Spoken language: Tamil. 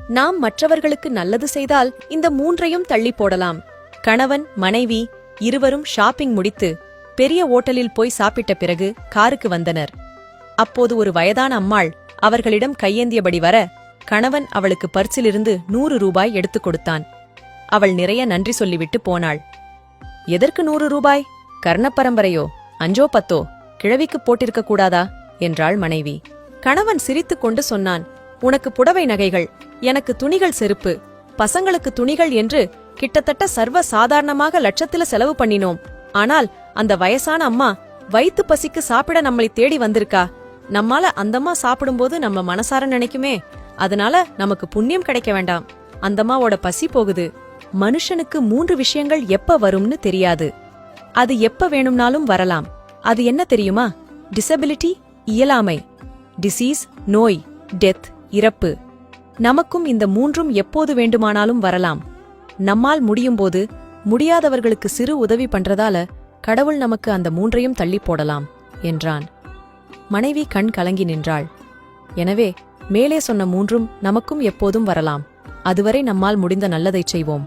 நாம் மற்றவர்களுக்கு நல்லது செய்தால் இந்த மூன்றையும் தள்ளி போடலாம். கணவன் மனைவி இருவரும் ஷாப்பிங் முடித்து பெரிய ஓட்டலில் போய் சாப்பிட்ட பிறகு காருக்கு வந்தனர். அப்போது ஒரு வயதான அம்மாள் அவர்களிடம் கையேந்தியபடி வர, கணவன் அவளுக்கு பர்சிலிருந்து 100 ரூபாய் எடுத்துக் கொடுத்தான். அவள் நிறைய நன்றி சொல்லிவிட்டு போனாள். எதற்கு 100 ரூபாய்? கர்ணப்பரம்பரையோ 5ஓ 10ஓ கிழவிக்கு போட்டிருக்க கூடாதா என்றாள் மனைவி. கணவன் சிரித்துக் கொண்டு சொன்னான், உனக்கு புடவை நகைகள், எனக்கு துணிகள், செருப்பு, பசங்களுக்கு துணிகள் என்று கிட்டத்தட்ட சர்வ சாதாரணமாக லட்சத்தில செலவு பண்ணினோம். ஆனால் அந்த வயசான அம்மா வயித்து பசிக்கு சாப்பிட நம்மளை தேடி வந்திருக்கா. நம்மால அந்தம்மா சாப்பிடும்போது நம்ம மனசார நினைக்குமே, அதனால நமக்கு புண்ணியம் கிடைக்க வேண்டாம். அந்தம்மாவோட பசி போகுது. மனுஷனுக்கு 3 விஷயங்கள் எப்ப வரும்னு தெரியாது. அது எப்ப வேணும்னாலும் வரலாம். அது என்ன தெரியுமா? டிசபிலிட்டி, இயலாமை, டிசீஸ், நோய், டெத், இறப்பு. நமக்கும் இந்த 3ம் எப்போது வேண்டுமானாலும் வரலாம். நம்மால் முடியும்போது முடியாதவர்களுக்கு சிறு உதவி பண்றதால கடவுள் நமக்கு அந்த 3ஐயும் தள்ளி போடலாம் என்றான். மனைவி கண் கலங்கி நின்றாள். எனவே மேலே சொன்ன 3ம் நமக்கும் எப்போதும் வரலாம். அதுவரை நம்மால் முடிந்த நல்லதைச் செய்வோம்.